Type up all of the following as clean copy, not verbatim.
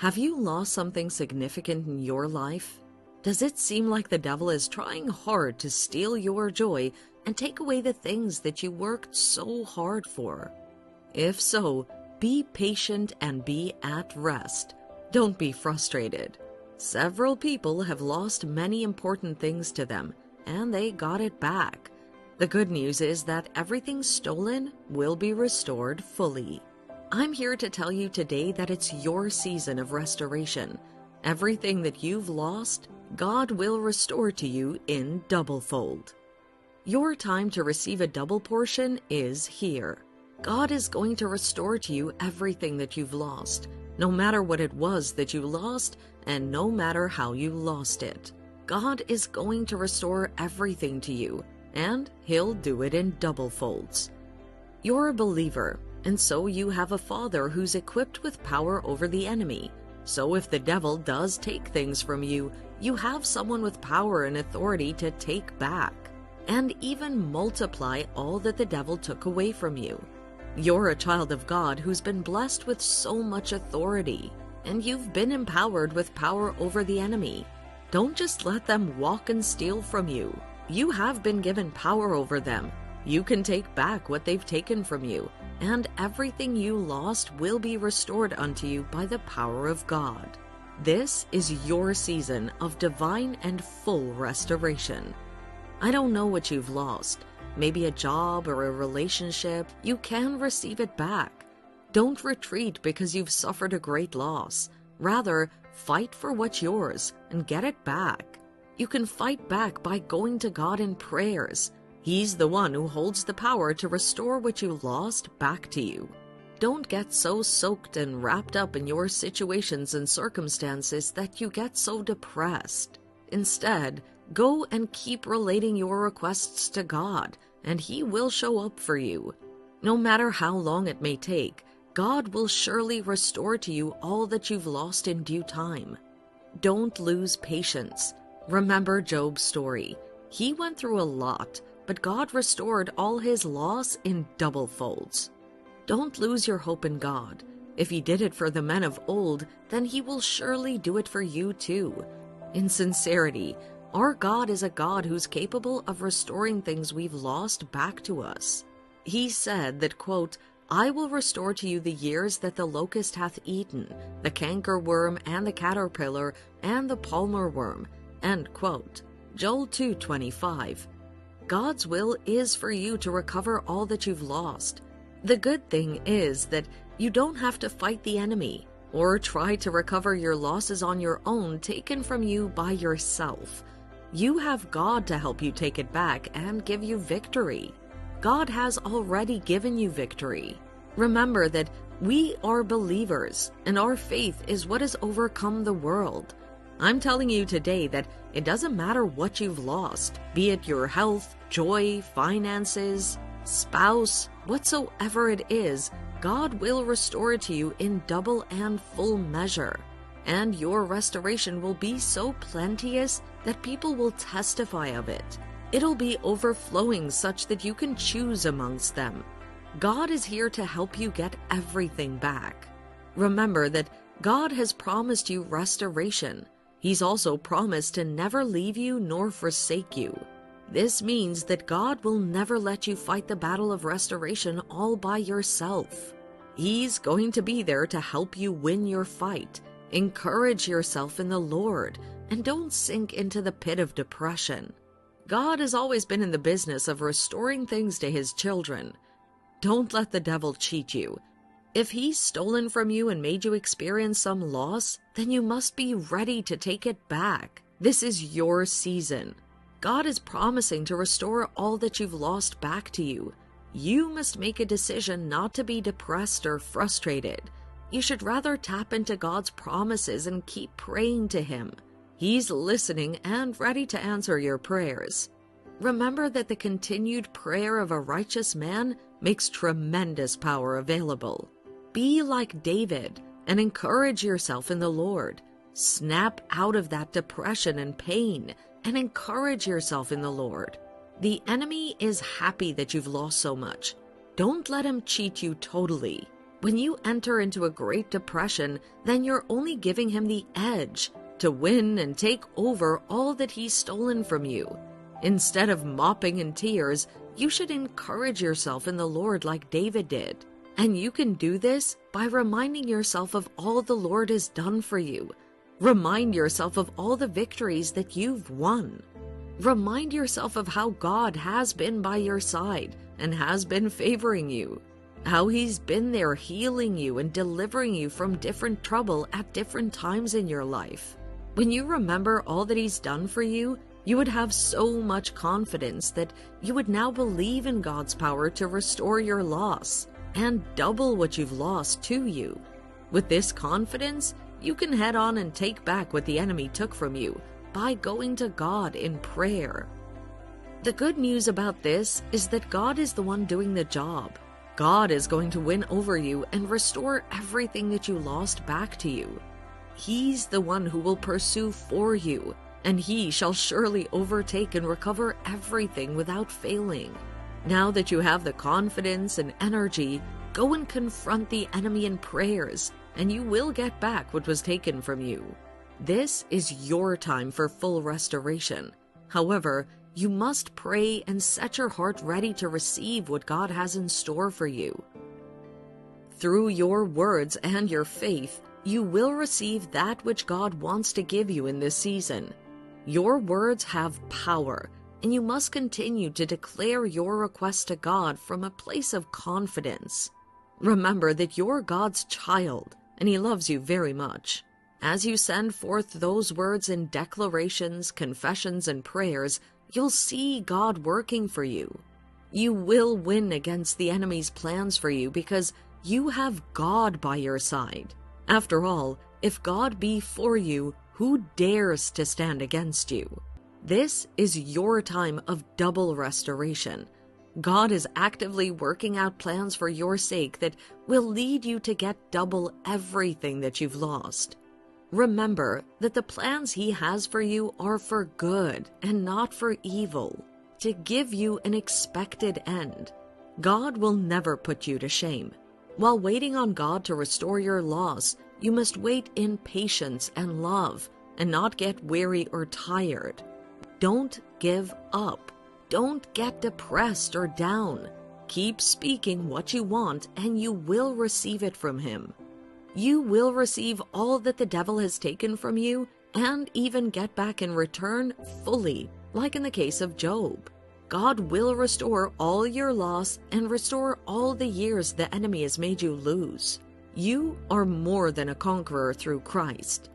Have you lost something significant in your life? Does it seem like the devil is trying hard to steal your joy and take away the things that you worked so hard for? If so, be patient and be at rest. Don't be frustrated. Several people have lost many important things to them, and they got it back. The good news is that everything stolen will be restored fully. I'm here to tell you today that it's your season of restoration. Everything that you've lost, God will restore to you in double-fold. Your time to receive a double portion is here. God is going to restore to you everything that you've lost, no matter what it was that you lost and no matter how you lost it. God is going to restore everything to you, and He'll do it in double folds. You're a believer, and so you have a Father who's equipped with power over the enemy. So if the devil does take things from you, you have someone with power and authority to take back, and even multiply all that the devil took away from you. You're a child of God who's been blessed with so much authority, and you've been empowered with power over the enemy. Don't just let them walk and steal from you. You have been given power over them. You can take back what they've taken from you, and everything you lost will be restored unto you by the power of God. This is your season of divine and full restoration. I don't know what you've lost. Maybe a job or a relationship. You can receive it back. Don't retreat because you've suffered a great loss. Rather, fight for what's yours and get it back. You can fight back by going to God in prayers. He's the one who holds the power to restore what you lost back to you. Don't get so soaked and wrapped up in your situations and circumstances that you get so depressed. Instead, go and keep relating your requests to God, and He will show up for you. No matter how long it may take, God will surely restore to you all that you've lost in due time. Don't lose patience. Remember Job's story. He went through a lot, but God restored all his loss in double folds. Don't lose your hope in God. If He did it for the men of old, then He will surely do it for you too. In sincerity, our God is a God who's capable of restoring things we've lost back to us. He said that, quote, "I will restore to you the years that the locust hath eaten, the cankerworm and the caterpillar and the palmer worm," end quote. Joel 2:25. God's will is for you to recover all that you've lost. The good thing is that you don't have to fight the enemy or try to recover your losses on your own taken from you by yourself. You have God to help you take it back and give you victory. God has already given you victory. Remember that we are believers, and our faith is what has overcome the world. I'm telling you today that it doesn't matter what you've lost, be it your health, joy, finances, spouse, whatsoever it is, God will restore it to you in double and full measure. And your restoration will be so plenteous that people will testify of it. It'll be overflowing such that you can choose amongst them. God is here to help you get everything back. Remember that God has promised you restoration. He's also promised to never leave you nor forsake you. This means that God will never let you fight the battle of restoration all by yourself. He's going to be there to help you win your fight. Encourage yourself in the Lord, and don't sink into the pit of depression. God has always been in the business of restoring things to His children. Don't let the devil cheat you. If he's stolen from you and made you experience some loss, then you must be ready to take it back. This is your season. God is promising to restore all that you've lost back to you. You must make a decision not to be depressed or frustrated. You should rather tap into God's promises and keep praying to Him. He's listening and ready to answer your prayers. Remember that the continued prayer of a righteous man makes tremendous power available. Be like David and encourage yourself in the Lord. Snap out of that depression and pain and encourage yourself in the Lord. The enemy is happy that you've lost so much. Don't let him cheat you totally. When you enter into a Great Depression, then you're only giving him the edge to win and take over all that he's stolen from you. Instead of mopping in tears, you should encourage yourself in the Lord like David did. And you can do this by reminding yourself of all the Lord has done for you. Remind yourself of all the victories that you've won. Remind yourself of how God has been by your side and has been favoring you. How he's been there healing you and delivering you from different trouble at different times in your life. When you remember all that he's done for you, you would have so much confidence that you would now believe in God's power to restore your loss and double what you've lost to you. With this confidence, you can head on and take back what the enemy took from you by going to God in prayer. The good news about this is that God is the one doing the job. God is going to win over you and restore everything that you lost back to you. He's the one who will pursue for you, and he shall surely overtake and recover everything without failing. Now that you have the confidence and energy, go and confront the enemy in prayers, and you will get back what was taken from you. This is your time for full restoration. However, you must pray and set your heart ready to receive what God has in store for you. Through your words and your faith, you will receive that which God wants to give you in this season. Your words have power, and you must continue to declare your request to God from a place of confidence. Remember that you're God's child, and he loves you very much. As you send forth those words in declarations, confessions, and prayers, you'll see God working for you. You will win against the enemy's plans for you because you have God by your side. After all, if God be for you, who dares to stand against you? This is your time of double restoration. God is actively working out plans for your sake that will lead you to get double everything that you've lost. Remember that the plans he has for you are for good and not for evil, to give you an expected end. God will never put you to shame. While waiting on God to restore your loss, you must wait in patience and love and not get weary or tired. Don't give up. Don't get depressed or down. Keep speaking what you want and you will receive it from him. You will receive all that the devil has taken from you and even get back in return fully, like in the case of Job. God will restore all your loss and restore all the years the enemy has made you lose. You are more than a conqueror through Christ.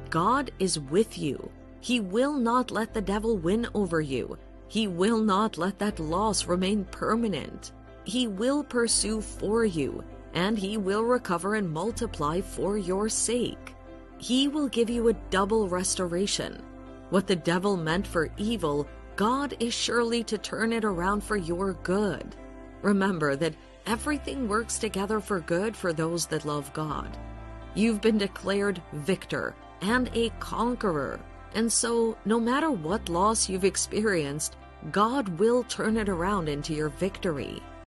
God is with you. He will not let the devil win over you. He will not let that loss remain permanent. He will pursue for you, and he will recover and multiply for your sake. He will give you a double restoration. What the devil meant for evil, God is surely to turn it around for your good. Remember that everything works together for good for those that love God. You've been declared victor and a conqueror, and so no matter what loss you've experienced, God will turn it around into your victory.